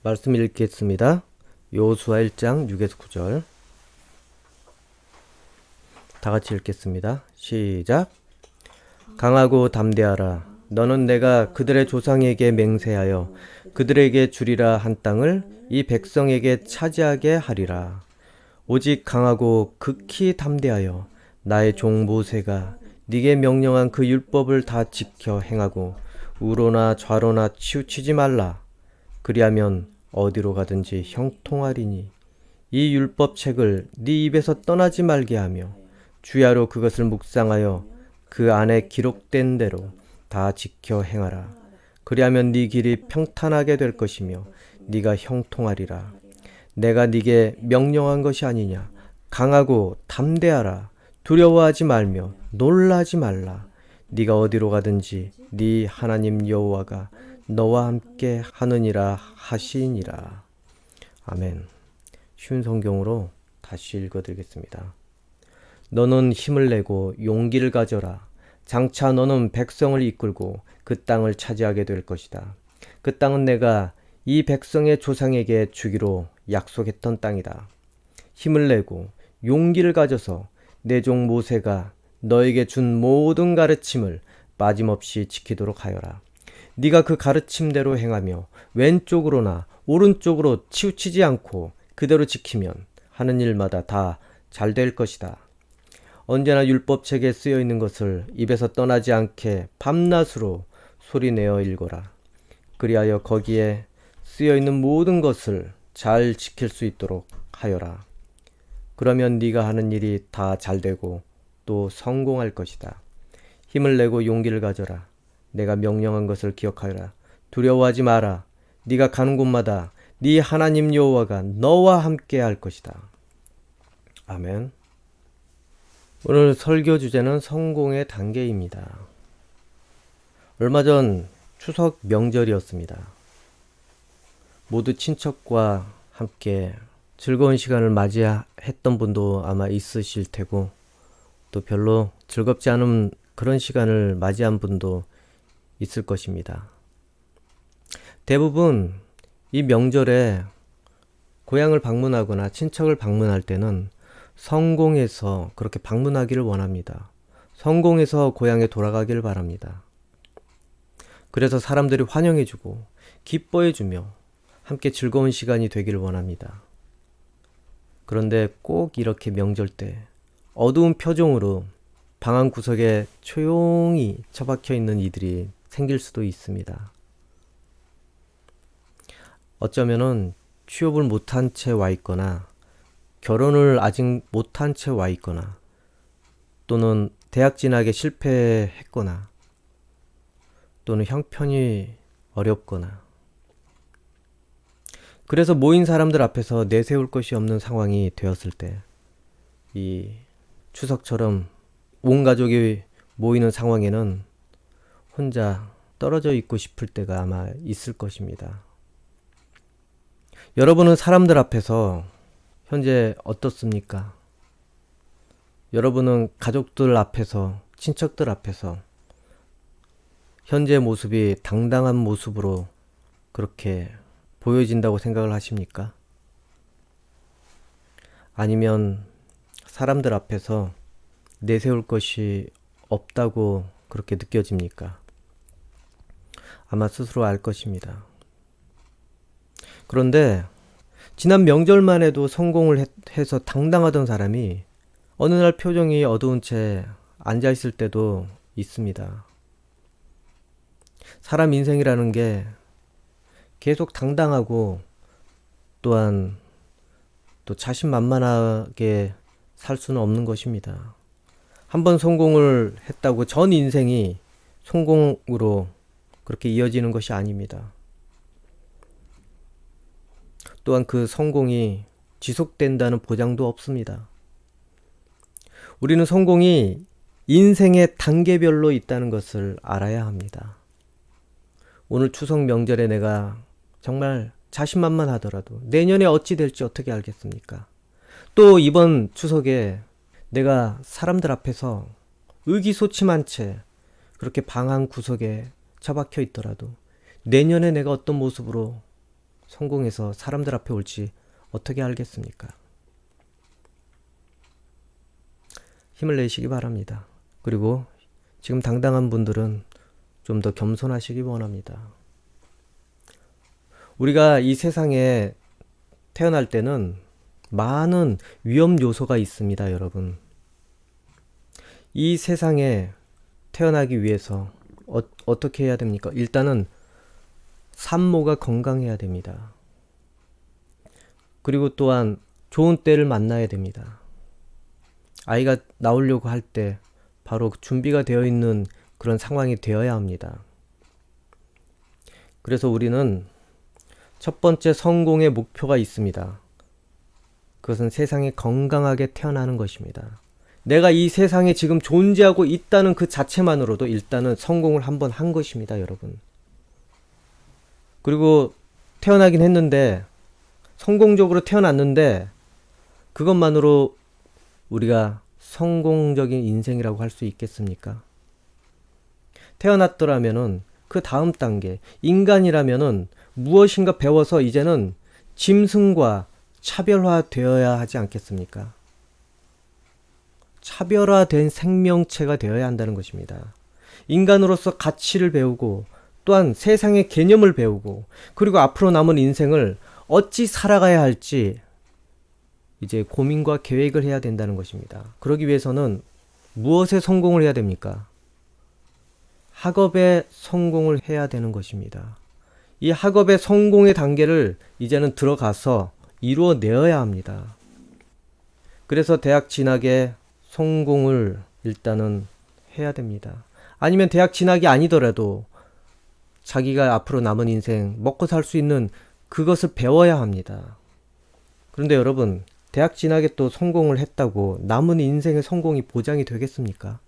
말씀 읽겠습니다. 여호수아 1장 6에서 9절. 다 같이 읽겠습니다. 시작. 강하고 담대하라. 너는 내가 그들의 조상에게 맹세하여 그들에게 주리라 한 땅을 이 백성에게 차지하게 하리라. 오직 강하고 극히 담대하여 나의 종 모세가 네게 명령한 그 율법을 다 지켜 행하고 우로나 좌로나 치우치지 말라. 그리하면 어디로 가든지 형통하리니 이 율법책을 네 입에서 떠나지 말게 하며 주야로 그것을 묵상하여 그 안에 기록된 대로 다 지켜 행하라. 그리하면 네 길이 평탄하게 될 것이며 네가 형통하리라. 내가 네게 명령한 것이 아니냐. 강하고 담대하라. 두려워하지 말며 놀라지 말라. 네가 어디로 가든지 네 하나님 여호와가 너와 함께 하느니라 하시니라. 아멘. 쉬운 성경으로 다시 읽어드리겠습니다. 너는 힘을 내고 용기를 가져라. 장차 너는 백성을 이끌고 그 땅을 차지하게 될 것이다. 그 땅은 내가 이 백성의 조상에게 주기로 약속했던 땅이다. 힘을 내고 용기를 가져서 내 종 모세가 너에게 준 모든 가르침을 빠짐없이 지키도록 하여라. 네가 그 가르침대로 행하며 왼쪽으로나 오른쪽으로 치우치지 않고 그대로 지키면 하는 일마다 다 잘 될 것이다. 언제나 율법책에 쓰여 있는 것을 입에서 떠나지 않게 밤낮으로 소리내어 읽어라. 그리하여 거기에 쓰여 있는 모든 것을 잘 지킬 수 있도록 하여라. 그러면 네가 하는 일이 다 잘되고 또 성공할 것이다. 힘을 내고 용기를 가져라. 내가 명령한 것을 기억하여라. 두려워하지 마라. 네가 가는 곳마다 네 하나님 여호와가 너와 함께 할 것이다. 아멘. 오늘 설교 주제는 성공의 단계입니다. 얼마 전 추석 명절이었습니다. 모두 친척과 함께 즐거운 시간을 맞이했던 분도 아마 있으실 테고 또 별로 즐겁지 않은 그런 시간을 맞이한 분도 있을 것입니다. 대부분 이 명절에 고향을 방문하거나 친척을 방문할 때는 성공해서 그렇게 방문하기를 원합니다. 성공해서 고향에 돌아가기를 바랍니다. 그래서 사람들이 환영해주고 기뻐해주며 함께 즐거운 시간이 되기를 원합니다. 그런데 꼭 이렇게 명절 때 어두운 표정으로 방 한 구석에 조용히 처박혀 있는 이들이 생길 수도 있습니다. 어쩌면은 취업을 못한 채 와 있거나 결혼을 아직 못한 채 와 있거나 또는 대학 진학에 실패했거나 또는 형편이 어렵거나 그래서 모인 사람들 앞에서 내세울 것이 없는 상황이 되었을 때 이 추석처럼 온 가족이 모이는 상황에는 혼자 떨어져 있고 싶을 때가 아마 있을 것입니다. 여러분은 사람들 앞에서 현재 어떻습니까? 여러분은 가족들 앞에서, 친척들 앞에서 현재 모습이 당당한 모습으로 그렇게 보여진다고 생각을 하십니까? 아니면 사람들 앞에서 내세울 것이 없다고 그렇게 느껴집니까? 아마 스스로 알 것입니다. 그런데 지난 명절만 해도 성공을 해서 당당하던 사람이 어느 날 표정이 어두운 채 앉아있을 때도 있습니다. 사람 인생이라는 게 계속 당당하고 또한 또 자신만만하게 살 수는 없는 것입니다. 한번 성공을 했다고 전 인생이 성공으로 그렇게 이어지는 것이 아닙니다. 또한 그 성공이 지속된다는 보장도 없습니다. 우리는 성공이 인생의 단계별로 있다는 것을 알아야 합니다. 오늘 추석 명절에 내가 정말 자신만만하더라도 내년에 어찌 될지 어떻게 알겠습니까? 또 이번 추석에 내가 사람들 앞에서 의기소침한 채 그렇게 방 한 구석에 처박혀 있더라도 내년에 내가 어떤 모습으로 성공해서 사람들 앞에 올지 어떻게 알겠습니까? 힘을 내시기 바랍니다. 그리고 지금 당당한 분들은 좀 더 겸손하시기 원합니다. 우리가 이 세상에 태어날 때는 많은 위험 요소가 있습니다, 여러분. 이 세상에 태어나기 위해서 어떻게 해야 됩니까? 일단은 산모가 건강해야 됩니다. 그리고 또한 좋은 때를 만나야 됩니다. 아이가 나오려고 할 때 바로 준비가 되어 있는 그런 상황이 되어야 합니다. 그래서 우리는 첫 번째 성공의 목표가 있습니다. 그것은 세상에 건강하게 태어나는 것입니다. 내가 이 세상에 지금 존재하고 있다는 그 자체만으로도 일단은 성공을 한번 한 것입니다, 여러분. 그리고 태어나긴 했는데, 성공적으로 태어났는데, 그것만으로 우리가 성공적인 인생이라고 할 수 있겠습니까? 태어났더라면은 그 다음 단계, 인간이라면은 무엇인가 배워서 이제는 짐승과 차별화되어야 하지 않겠습니까? 차별화된 생명체가 되어야 한다는 것입니다. 인간으로서 가치를 배우고 또한 세상의 개념을 배우고 그리고 앞으로 남은 인생을 어찌 살아가야 할지 이제 고민과 계획을 해야 된다는 것입니다. 그러기 위해서는 무엇에 성공을 해야 됩니까? 학업에 성공을 해야 되는 것입니다. 이 학업의 성공의 단계를 이제는 들어가서 이루어내어야 합니다. 그래서 대학 진학에 성공을 일단은 해야 됩니다. 아니면 대학 진학이 아니더라도 자기가 앞으로 남은 인생 먹고 살 수 있는 그것을 배워야 합니다. 그런데 여러분, 대학 진학에 또 성공을 했다고 남은 인생의 성공이 보장이 되겠습니까?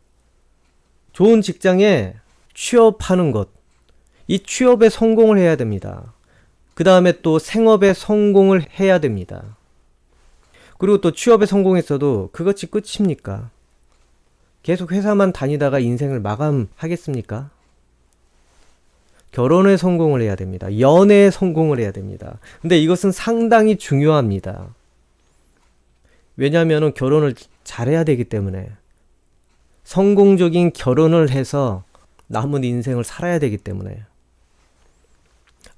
좋은 직장에 취업하는 것, 이 취업에 성공을 해야 됩니다. 그 다음에 또 생업에 성공을 해야 됩니다. 그리고 또 취업에 성공했어도 그것이 끝입니까? 계속 회사만 다니다가 인생을 마감하겠습니까? 결혼에 성공을 해야 됩니다. 연애에 성공을 해야 됩니다. 근데 이것은 상당히 중요합니다. 왜냐하면 결혼을 잘해야 되기 때문에 성공적인 결혼을 해서 남은 인생을 살아야 되기 때문에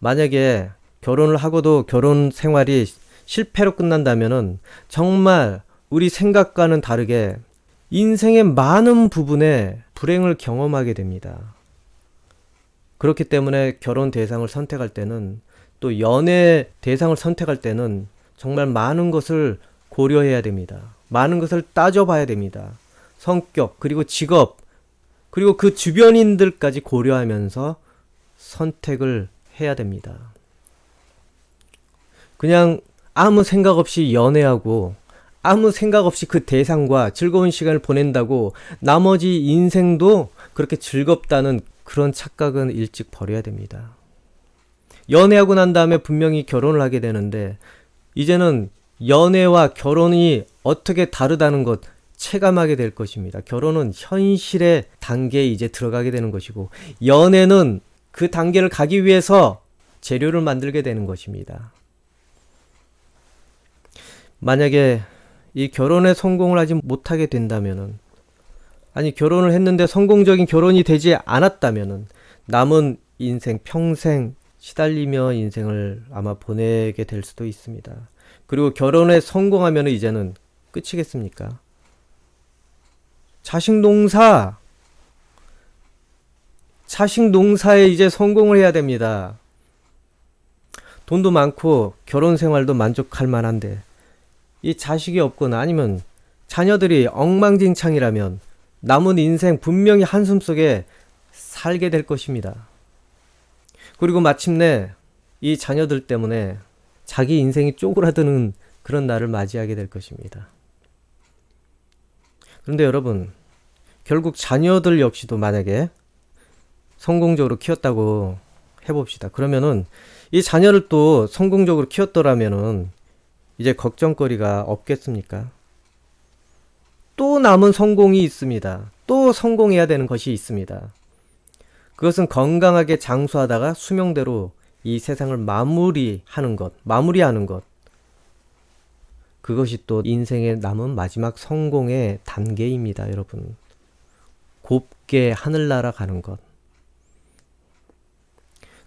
만약에 결혼을 하고도 결혼 생활이 실패로 끝난다면은 정말 우리 생각과는 다르게 인생의 많은 부분에 불행을 경험하게 됩니다. 그렇기 때문에 결혼 대상을 선택할 때는 또 연애 대상을 선택할 때는 정말 많은 것을 고려해야 됩니다. 많은 것을 따져봐야 됩니다. 성격, 그리고 직업, 그리고 그 주변인들까지 고려하면서 선택을 해야 됩니다. 그냥 아무 생각 없이 연애하고 아무 생각 없이 그 대상과 즐거운 시간을 보낸다고 나머지 인생도 그렇게 즐겁다는 그런 착각은 일찍 버려야 됩니다. 연애하고 난 다음에 분명히 결혼을 하게 되는데 이제는 연애와 결혼이 어떻게 다르다는 것 체감하게 될 것입니다. 결혼은 현실의 단계에 이제 들어가게 되는 것이고 연애는 그 단계를 가기 위해서 재료를 만들게 되는 것입니다. 만약에 이 결혼에 성공을 하지 못하게 된다면은 아니 결혼을 했는데 성공적인 결혼이 되지 않았다면은 남은 인생 평생 시달리며 인생을 아마 보내게 될 수도 있습니다. 그리고 결혼에 성공하면 이제는 끝이겠습니까? 자식 농사에 이제 성공을 해야 됩니다. 돈도 많고 결혼 생활도 만족할 만한데 이 자식이 없거나 아니면 자녀들이 엉망진창이라면 남은 인생 분명히 한숨 속에 살게 될 것입니다. 그리고 마침내 이 자녀들 때문에 자기 인생이 쪼그라드는 그런 날을 맞이하게 될 것입니다. 그런데 여러분, 결국 자녀들 역시도 만약에 성공적으로 키웠다고 해봅시다. 그러면은 이 자녀를 또 성공적으로 키웠더라면은 이제 걱정거리가 없겠습니까? 또 남은 성공이 있습니다. 또 성공해야 되는 것이 있습니다. 그것은 건강하게 장수하다가 수명대로 이 세상을 마무리하는 것, 그것이 또 인생에 남은 마지막 성공의 단계입니다, 여러분. 곱게 하늘나라 가는 것.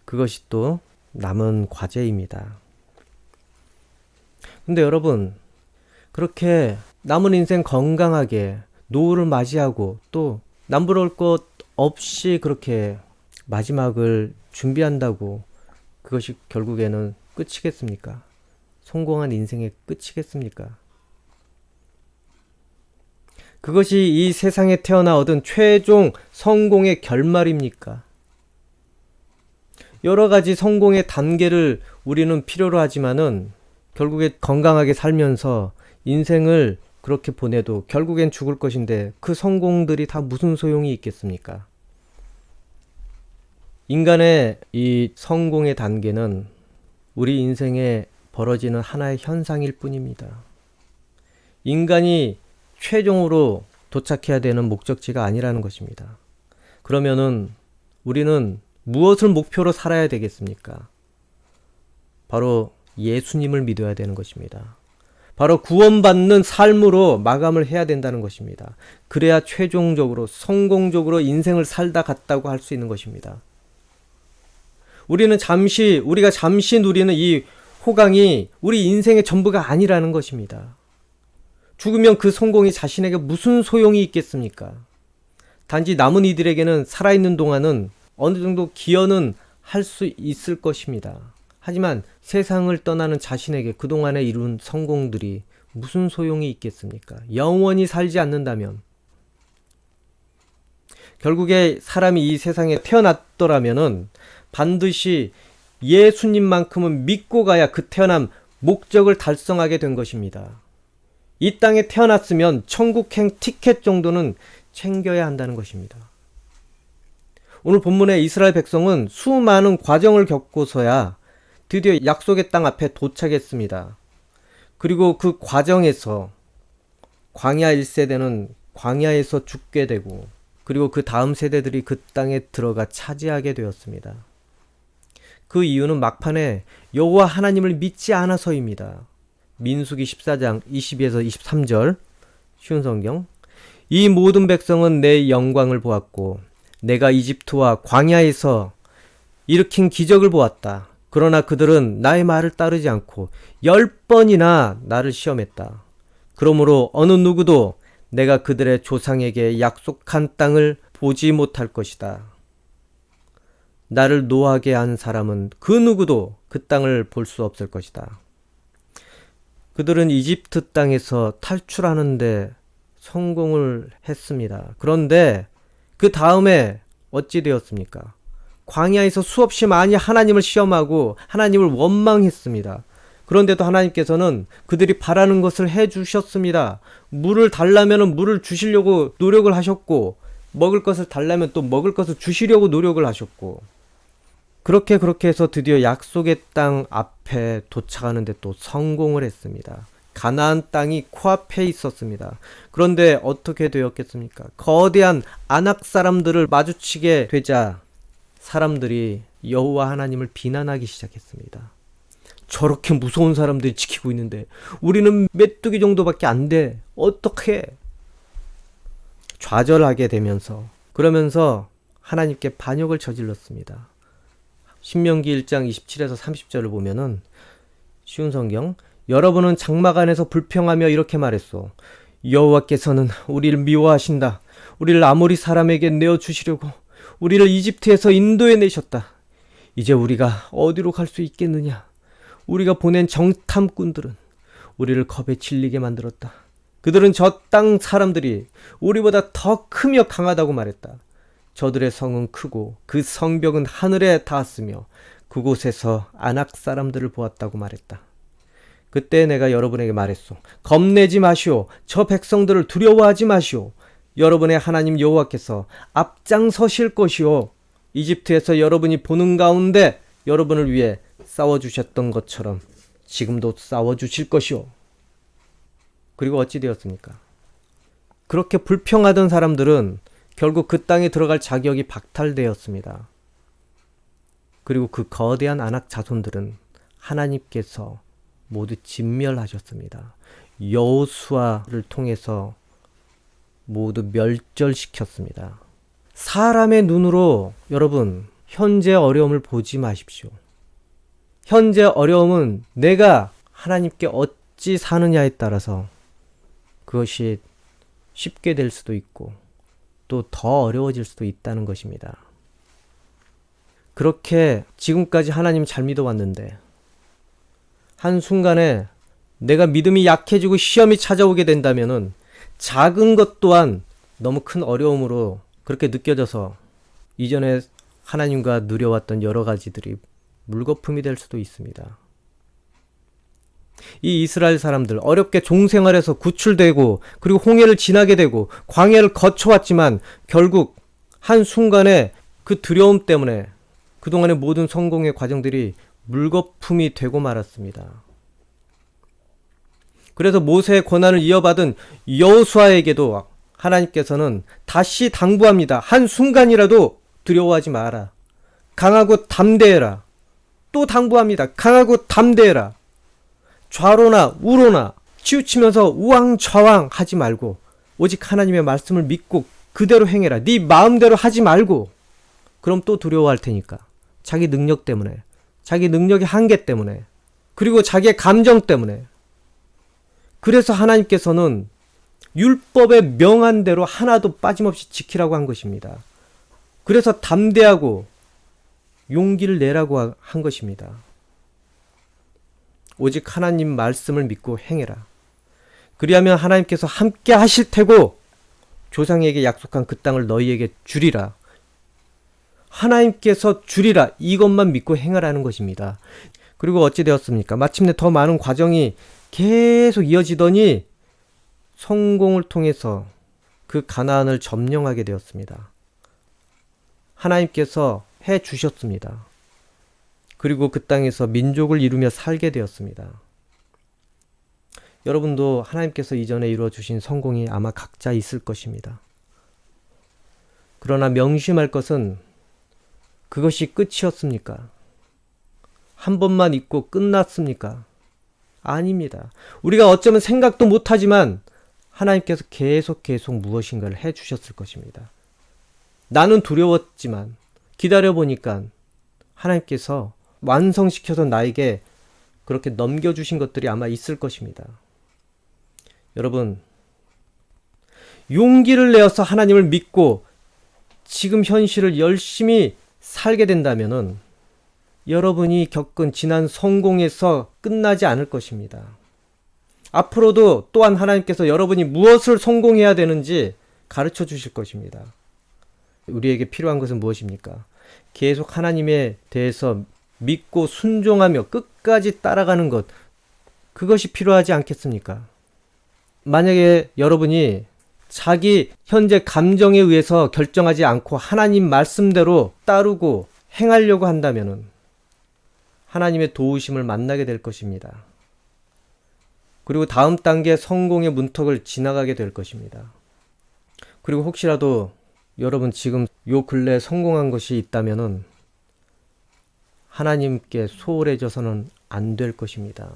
그것이 또 남은 과제입니다. 근데 여러분, 그렇게 남은 인생 건강하게 노후를 맞이하고 또 남부러울 것 없이 그렇게 마지막을 준비한다고 그것이 결국에는 끝이겠습니까? 성공한 인생의 끝이겠습니까? 그것이 이 세상에 태어나 얻은 최종 성공의 결말입니까? 여러 가지 성공의 단계를 우리는 필요로 하지만은 결국에 건강하게 살면서 인생을 그렇게 보내도 결국엔 죽을 것인데 그 성공들이 다 무슨 소용이 있겠습니까? 인간의 이 성공의 단계는 우리 인생에 벌어지는 하나의 현상일 뿐입니다. 인간이 최종으로 도착해야 되는 목적지가 아니라는 것입니다. 그러면은 우리는 무엇을 목표로 살아야 되겠습니까? 바로 예수님을 믿어야 되는 것입니다. 바로 구원받는 삶으로 마감을 해야 된다는 것입니다. 그래야 최종적으로 성공적으로 인생을 살다 갔다고 할 수 있는 것입니다. 우리가 잠시 누리는 이 호강이 우리 인생의 전부가 아니라는 것입니다. 죽으면 그 성공이 자신에게 무슨 소용이 있겠습니까? 단지 남은 이들에게는 살아있는 동안은 어느 정도 기여는 할 수 있을 것입니다. 하지만 세상을 떠나는 자신에게 그동안에 이룬 성공들이 무슨 소용이 있겠습니까? 영원히 살지 않는다면. 결국에 사람이 이 세상에 태어났더라면은 반드시 예수님만큼은 믿고 가야 그 태어난 목적을 달성하게 된 것입니다. 이 땅에 태어났으면 천국행 티켓 정도는 챙겨야 한다는 것입니다. 오늘 본문의 이스라엘 백성은 수많은 과정을 겪고서야 드디어 약속의 땅 앞에 도착했습니다. 그리고 그 과정에서 광야 1세대는 광야에서 죽게 되고 그리고 그 다음 세대들이 그 땅에 들어가 차지하게 되었습니다. 그 이유는 막판에 여호와 하나님을 믿지 않아서입니다. 민수기 14장 22에서 23절 쉬운 성경. 이 모든 백성은 내 영광을 보았고 내가 이집트와 광야에서 일으킨 기적을 보았다. 그러나 그들은 나의 말을 따르지 않고 10번이나 나를 시험했다. 그러므로 어느 누구도 내가 그들의 조상에게 약속한 땅을 보지 못할 것이다. 나를 노하게 한 사람은 그 누구도 그 땅을 볼 수 없을 것이다. 그들은 이집트 땅에서 탈출하는데 성공을 했습니다. 그런데 그 다음에 어찌 되었습니까? 광야에서 수없이 많이 하나님을 시험하고 하나님을 원망했습니다. 그런데도 하나님께서는 그들이 바라는 것을 해주셨습니다. 물을 달라면 물을 주시려고 노력을 하셨고 먹을 것을 달라면 또 먹을 것을 주시려고 노력을 하셨고 그렇게 해서 드디어 약속의 땅 앞에 도착하는데 또 성공을 했습니다. 가나안 땅이 코앞에 있었습니다. 그런데 어떻게 되었겠습니까? 거대한 아낙 사람들을 마주치게 되자 사람들이 여호와 하나님을 비난하기 시작했습니다. 저렇게 무서운 사람들이 지키고 있는데 우리는 메뚜기 정도밖에 안 돼. 어떻게? 좌절하게 되면서 그러면서 하나님께 반역을 저질렀습니다. 신명기 1장 27에서 30절을 보면은 쉬운 성경. 여러분은 장막 안에서 불평하며 이렇게 말했소. 여호와께서는 우리를 미워하신다. 우리를 아모리 사람에게 내어주시려고 우리를 이집트에서 인도해 내셨다. 이제 우리가 어디로 갈 수 있겠느냐? 우리가 보낸 정탐꾼들은 우리를 겁에 질리게 만들었다. 그들은 저 땅 사람들이 우리보다 더 크며 강하다고 말했다. 저들의 성은 크고 그 성벽은 하늘에 닿았으며 그곳에서 아낙 사람들을 보았다고 말했다. 그때 내가 여러분에게 말했소. 겁내지 마시오. 저 백성들을 두려워하지 마시오. 여러분의 하나님 여호와께서 앞장서실 것이오. 이집트에서 여러분이 보는 가운데 여러분을 위해 싸워주셨던 것처럼 지금도 싸워주실 것이오. 그리고 어찌 되었습니까? 그렇게 불평하던 사람들은 결국 그 땅에 들어갈 자격이 박탈되었습니다. 그리고 그 거대한 아낙 자손들은 하나님께서 모두 진멸하셨습니다. 여호수아를 통해서 모두 멸절시켰습니다. 사람의 눈으로 여러분 현재 어려움을 보지 마십시오. 현재 어려움은 내가 하나님께 어찌 사느냐에 따라서 그것이 쉽게 될 수도 있고 또 더 어려워질 수도 있다는 것입니다. 그렇게 지금까지 하나님 잘 믿어왔는데 한순간에 내가 믿음이 약해지고 시험이 찾아오게 된다면은 작은 것 또한 너무 큰 어려움으로 그렇게 느껴져서 이전에 하나님과 누려왔던 여러 가지들이 물거품이 될 수도 있습니다. 이 이스라엘 사람들 어렵게 종생활에서 구출되고 그리고 홍해를 지나게 되고 광야를 거쳐왔지만 결국 한순간에 그 두려움 때문에 그동안의 모든 성공의 과정들이 물거품이 되고 말았습니다. 그래서 모세의 권한을 이어받은 여호수아에게도 하나님께서는 다시 당부합니다. 한순간이라도 두려워하지 마라. 강하고 담대해라. 또 당부합니다. 강하고 담대해라. 좌로나 우로나 치우치면서 우왕좌왕 하지 말고 오직 하나님의 말씀을 믿고 그대로 행해라. 네 마음대로 하지 말고 그럼 또 두려워할 테니까. 자기 능력 때문에, 자기 능력의 한계 때문에, 그리고 자기의 감정 때문에. 그래서 하나님께서는 율법에 명한 대로 하나도 빠짐없이 지키라고 한 것입니다. 그래서 담대하고 용기를 내라고 한 것입니다. 오직 하나님 말씀을 믿고 행해라. 그리하면 하나님께서 함께 하실 테고 조상에게 약속한 그 땅을 너희에게 주리라. 하나님께서 주리라. 이것만 믿고 행하라는 것입니다. 그리고 어찌 되었습니까? 마침내 더 많은 과정이 계속 이어지더니 성공을 통해서 그 가나안을 점령하게 되었습니다. 하나님께서 해 주셨습니다. 그리고 그 땅에서 민족을 이루며 살게 되었습니다. 여러분도 하나님께서 이전에 이루어 주신 성공이 아마 각자 있을 것입니다. 그러나 명심할 것은 그것이 끝이었습니까? 한 번만 있고 끝났습니까? 아닙니다. 우리가 어쩌면 생각도 못하지만 하나님께서 계속 무엇인가를 해주셨을 것입니다. 나는 두려웠지만 기다려보니까 하나님께서 완성시켜서 나에게 그렇게 넘겨주신 것들이 아마 있을 것입니다. 여러분, 용기를 내어서 하나님을 믿고 지금 현실을 열심히 살게 된다면은 여러분이 겪은 지난 성공에서 끝나지 않을 것입니다. 앞으로도 또한 하나님께서 여러분이 무엇을 성공해야 되는지 가르쳐 주실 것입니다. 우리에게 필요한 것은 무엇입니까? 계속 하나님에 대해서 믿고 순종하며 끝까지 따라가는 것, 그것이 필요하지 않겠습니까? 만약에 여러분이 자기 현재 감정에 의해서 결정하지 않고 하나님 말씀대로 따르고 행하려고 한다면은 하나님의 도우심을 만나게 될 것입니다. 그리고 다음 단계 성공의 문턱을 지나가게 될 것입니다. 그리고 혹시라도 여러분 지금 요 근래에 성공한 것이 있다면은 하나님께 소홀해져서는 안 될 것입니다.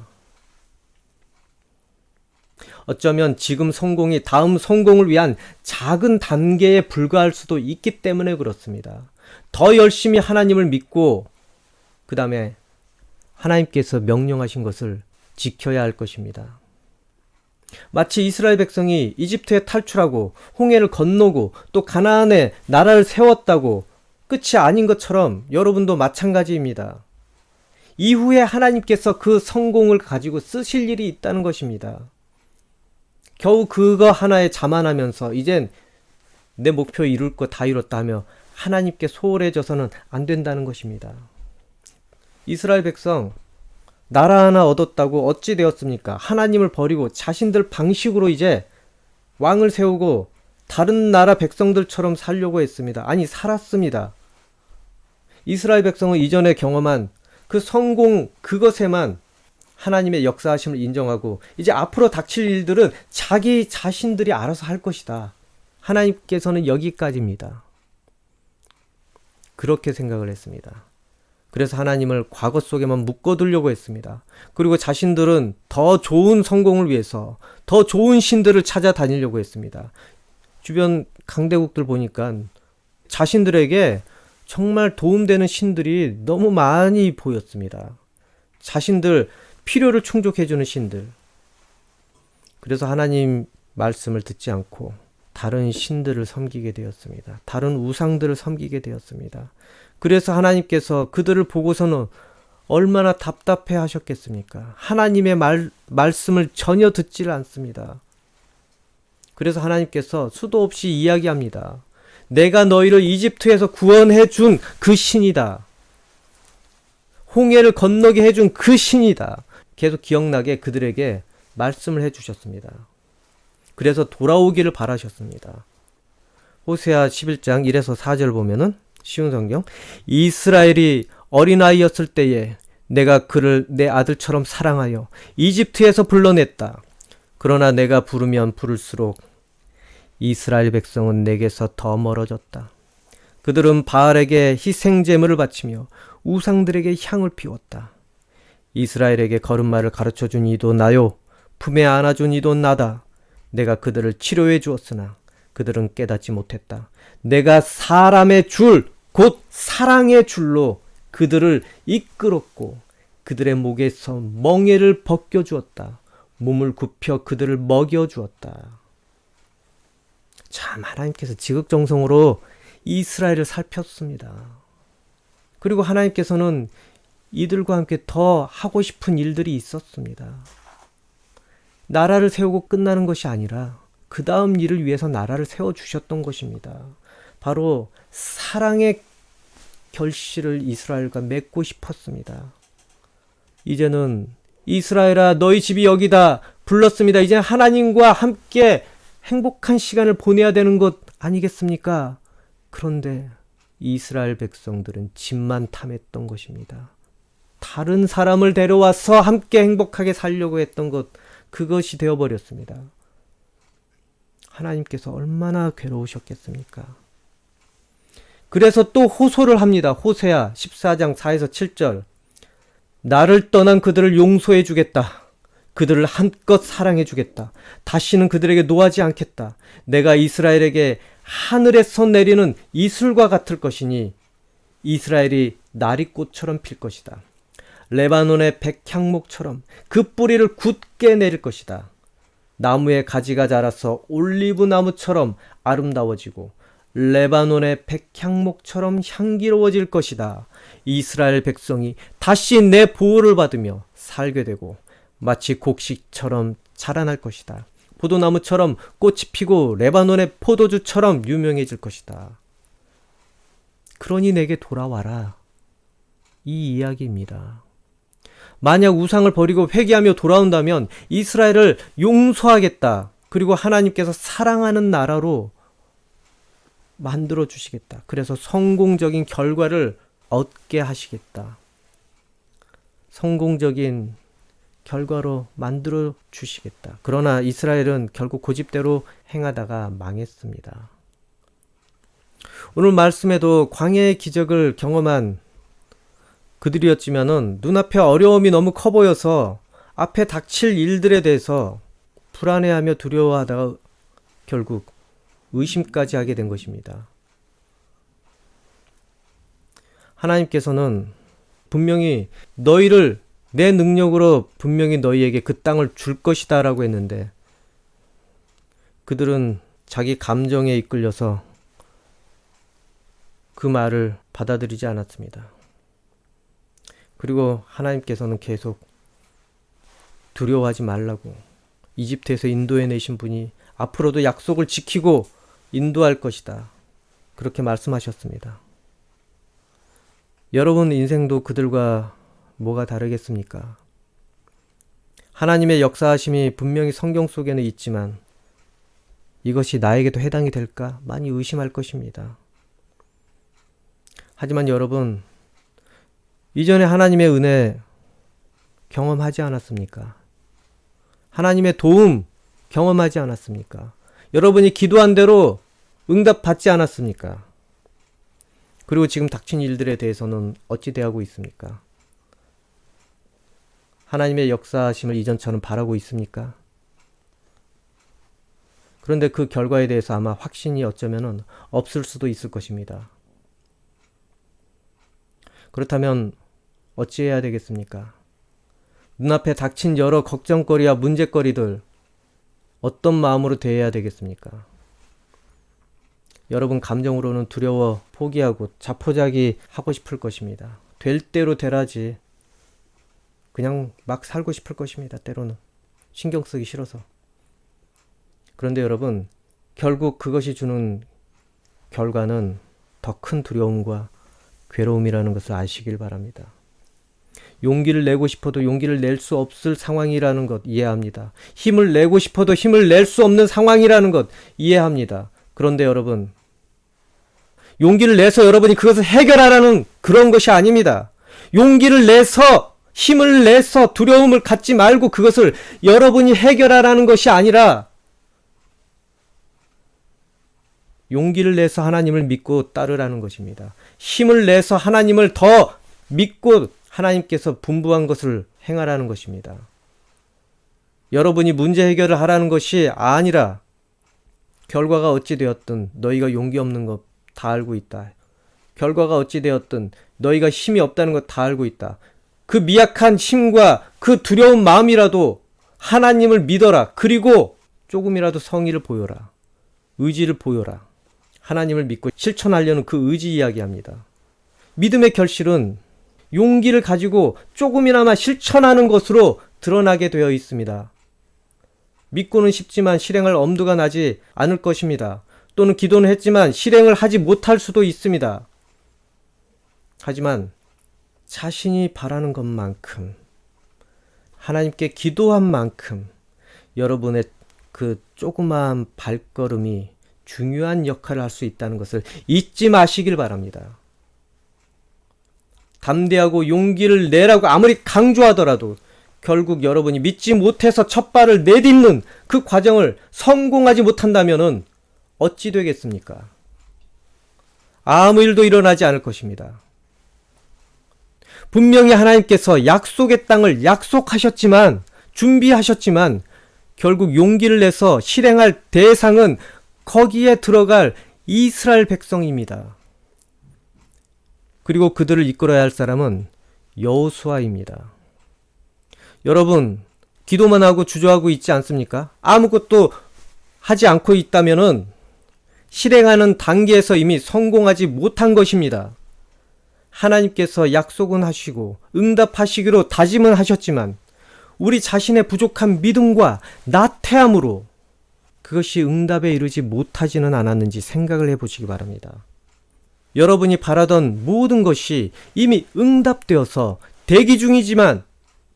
어쩌면 지금 성공이 다음 성공을 위한 작은 단계에 불과할 수도 있기 때문에 그렇습니다. 더 열심히 하나님을 믿고 그 다음에 하나님께서 명령하신 것을 지켜야 할 것입니다. 마치 이스라엘 백성이 이집트에 탈출하고 홍해를 건너고 또 가나안에 나라를 세웠다고 끝이 아닌 것처럼 여러분도 마찬가지입니다. 이후에 하나님께서 그 성공을 가지고 쓰실 일이 있다는 것입니다. 겨우 그거 하나에 자만하면서 이젠 내 목표 이룰 거 다 이뤘다 하며 하나님께 소홀해져서는 안 된다는 것입니다. 이스라엘 백성 나라 하나 얻었다고 어찌 되었습니까? 하나님을 버리고 자신들 방식으로 이제 왕을 세우고 다른 나라 백성들처럼 살려고 했습니다. 아니, 살았습니다. 이스라엘 백성은 이전에 경험한 그 성공 그것에만 하나님의 역사하심을 인정하고 이제 앞으로 닥칠 일들은 자기 자신들이 알아서 할 것이다. 하나님께서는 여기까지입니다. 그렇게 생각을 했습니다. 그래서 하나님을 과거 속에만 묶어두려고 했습니다. 그리고 자신들은 더 좋은 성공을 위해서 더 좋은 신들을 찾아다니려고 했습니다. 주변 강대국들 보니까 자신들에게 정말 도움되는 신들이 너무 많이 보였습니다. 자신들 필요를 충족해주는 신들. 그래서 하나님 말씀을 듣지 않고 다른 신들을 섬기게 되었습니다. 다른 우상들을 섬기게 되었습니다. 그래서 하나님께서 그들을 보고서는 얼마나 답답해 하셨겠습니까? 하나님의 말씀을 전혀 듣지를 않습니다. 그래서 하나님께서 수도 없이 이야기합니다. 내가 너희를 이집트에서 구원해 준 그 신이다. 홍해를 건너게 해준 그 신이다. 계속 기억나게 그들에게 말씀을 해주셨습니다. 그래서 돌아오기를 바라셨습니다. 호세아 11장 1에서 4절 보면은 쉬운 성경. 이스라엘이 어린아이였을 때에 내가 그를 내 아들처럼 사랑하여 이집트에서 불러냈다. 그러나 내가 부르면 부를수록 이스라엘 백성은 내게서 더 멀어졌다. 그들은 바알에게 희생제물을 바치며 우상들에게 향을 피웠다. 이스라엘에게 걸음마를 가르쳐준 이도 나요. 품에 안아준 이도 나다. 내가 그들을 치료해 주었으나 그들은 깨닫지 못했다. 내가 사람의 줄, 곧 사랑의 줄로 그들을 이끌었고 그들의 목에서 멍에를 벗겨주었다. 몸을 굽혀 그들을 먹여주었다. 참 하나님께서 지극정성으로 이스라엘을 살폈습니다. 그리고 하나님께서는 이들과 함께 더 하고 싶은 일들이 있었습니다. 나라를 세우고 끝나는 것이 아니라 그 다음 일을 위해서 나라를 세워주셨던 것입니다. 바로 사랑의 결실을 이스라엘과 맺고 싶었습니다. 이제는 이스라엘아 너희 집이 여기다 불렀습니다. 이제 하나님과 함께 행복한 시간을 보내야 되는 것 아니겠습니까? 그런데 이스라엘 백성들은 집만 탐했던 것입니다. 다른 사람을 데려와서 함께 행복하게 살려고 했던 것, 그것이 되어버렸습니다. 하나님께서 얼마나 괴로우셨겠습니까? 그래서 또 호소를 합니다. 호세아 14장 4에서 7절. 나를 떠난 그들을 용서해 주겠다. 그들을 한껏 사랑해 주겠다. 다시는 그들에게 노하지 않겠다. 내가 이스라엘에게 하늘에서 내리는 이슬과 같을 것이니 이스라엘이 나리꽃처럼 필 것이다. 레바논의 백향목처럼 그 뿌리를 굳게 내릴 것이다. 나무의 가지가 자라서 올리브 나무처럼 아름다워지고 레바논의 백향목처럼 향기로워질 것이다. 이스라엘 백성이 다시 내 보호를 받으며 살게 되고 마치 곡식처럼 자라날 것이다. 포도나무처럼 꽃이 피고 레바논의 포도주처럼 유명해질 것이다. 그러니 내게 돌아와라. 이 이야기입니다. 만약 우상을 버리고 회개하며 돌아온다면 이스라엘을 용서하겠다. 그리고 하나님께서 사랑하는 나라로 만들어 주시겠다. 그래서 성공적인 결과를 얻게 하시겠다. 성공적인 결과로 만들어 주시겠다. 그러나 이스라엘은 결국 고집대로 행하다가 망했습니다. 오늘 말씀에도 광야의 기적을 경험한 그들이었지만은 눈앞에 어려움이 너무 커 보여서 앞에 닥칠 일들에 대해서 불안해하며 두려워하다가 결국 의심까지 하게 된 것입니다. 하나님께서는 분명히 너희를 내 능력으로 분명히 너희에게 그 땅을 줄 것이다 라고 했는데 그들은 자기 감정에 이끌려서 그 말을 받아들이지 않았습니다. 그리고 하나님께서는 계속 두려워하지 말라고 이집트에서 인도해내신 분이 앞으로도 약속을 지키고 인도할 것이다. 그렇게 말씀하셨습니다. 여러분 인생도 그들과 뭐가 다르겠습니까? 하나님의 역사하심이 분명히 성경 속에는 있지만 이것이 나에게도 해당이 될까? 많이 의심할 것입니다. 하지만 여러분, 이전에 하나님의 은혜 경험하지 않았습니까? 하나님의 도움 경험하지 않았습니까? 여러분이 기도한 대로 응답받지 않았습니까? 그리고 지금 닥친 일들에 대해서는 어찌 대하고 있습니까? 하나님의 역사하심을 이전처럼 바라고 있습니까? 그런데 그 결과에 대해서 아마 확신이 어쩌면은 없을 수도 있을 것입니다. 그렇다면 어찌해야 되겠습니까? 눈앞에 닥친 여러 걱정거리와 문제거리들 어떤 마음으로 대해야 되겠습니까? 여러분 감정으로는 두려워 포기하고 자포자기 하고 싶을 것입니다. 될 대로 되라지. 그냥 막 살고 싶을 것입니다. 때로는 신경 쓰기 싫어서. 그런데 여러분 결국 그것이 주는 결과는 더 큰 두려움과 괴로움이라는 것을 아시길 바랍니다. 용기를 내고 싶어도 용기를 낼 수 없을 상황이라는 것 이해합니다. 힘을 내고 싶어도 힘을 낼 수 없는 상황이라는 것 이해합니다. 그런데 여러분 용기를 내서 여러분이 그것을 해결하라는 그런 것이 아닙니다. 용기를 내서 힘을 내서 두려움을 갖지 말고 그것을 여러분이 해결하라는 것이 아니라 용기를 내서 하나님을 믿고 따르라는 것입니다. 힘을 내서 하나님을 더 믿고 하나님께서 분부한 것을 행하라는 것입니다. 여러분이 문제 해결을 하라는 것이 아니라 결과가 어찌 되었든 너희가 용기 없는 것 다 알고 있다. 결과가 어찌 되었든 너희가 힘이 없다는 것 다 알고 있다. 그 미약한 힘과 그 두려운 마음이라도 하나님을 믿어라. 그리고 조금이라도 성의를 보여라. 의지를 보여라. 하나님을 믿고 실천하려는 그 의지 이야기합니다. 믿음의 결실은 용기를 가지고 조금이나마 실천하는 것으로 드러나게 되어 있습니다. 믿고는 싶지만 실행할 엄두가 나지 않을 것입니다. 또는 기도는 했지만 실행을 하지 못할 수도 있습니다. 하지만 자신이 바라는 것만큼 하나님께 기도한 만큼 여러분의 그 조그마한 발걸음이 중요한 역할을 할 수 있다는 것을 잊지 마시길 바랍니다. 담대하고 용기를 내라고 아무리 강조하더라도 결국 여러분이 믿지 못해서 첫 발을 내딛는 그 과정을 성공하지 못한다면은 어찌 되겠습니까? 아무 일도 일어나지 않을 것입니다. 분명히 하나님께서 약속의 땅을 약속하셨지만 준비하셨지만 결국 용기를 내서 실행할 대상은 거기에 들어갈 이스라엘 백성입니다. 그리고 그들을 이끌어야 할 사람은 여호수아입니다. 여러분 기도만 하고 주저하고 있지 않습니까? 아무것도 하지 않고 있다면은 실행하는 단계에서 이미 성공하지 못한 것입니다. 하나님께서 약속은 하시고 응답하시기로 다짐은 하셨지만 우리 자신의 부족한 믿음과 나태함으로 그것이 응답에 이르지 못하지는 않았는지 생각을 해보시기 바랍니다. 여러분이 바라던 모든 것이 이미 응답되어서 대기 중이지만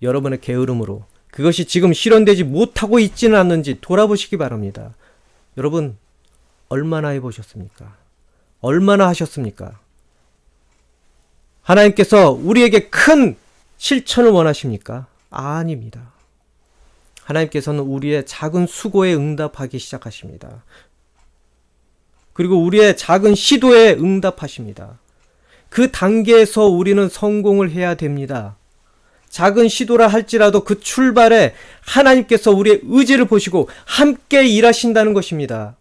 여러분의 게으름으로 그것이 지금 실현되지 못하고 있지는 않는지 돌아보시기 바랍니다. 여러분 얼마나 해보셨습니까? 얼마나 하셨습니까? 하나님께서 우리에게 큰 실천을 원하십니까? 아닙니다. 하나님께서는 우리의 작은 수고에 응답하기 시작하십니다. 그리고 우리의 작은 시도에 응답하십니다. 그 단계에서 우리는 성공을 해야 됩니다. 작은 시도라 할지라도 그 출발에 하나님께서 우리의 의지를 보시고 함께 일하신다는 것입니다.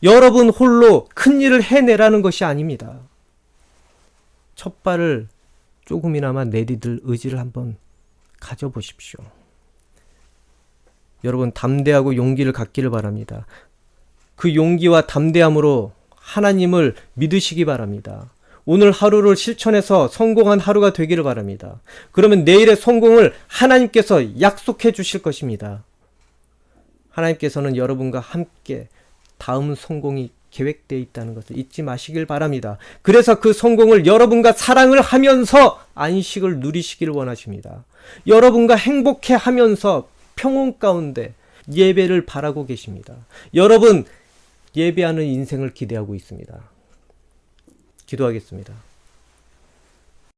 여러분 홀로 큰 일을 해내라는 것이 아닙니다. 첫 발을 조금이나마 내디딜 의지를 한번 가져보십시오. 여러분 담대하고 용기를 갖기를 바랍니다. 그 용기와 담대함으로 하나님을 믿으시기 바랍니다. 오늘 하루를 실천해서 성공한 하루가 되기를 바랍니다. 그러면 내일의 성공을 하나님께서 약속해 주실 것입니다. 하나님께서는 여러분과 함께 다음 성공이 계획되어 있다는 것을 잊지 마시길 바랍니다. 그래서 그 성공을 여러분과 사랑을 하면서 안식을 누리시길 원하십니다. 여러분과 행복해 하면서 평온 가운데 예배를 바라고 계십니다. 여러분 예배하는 인생을 기대하고 있습니다. 기도하겠습니다.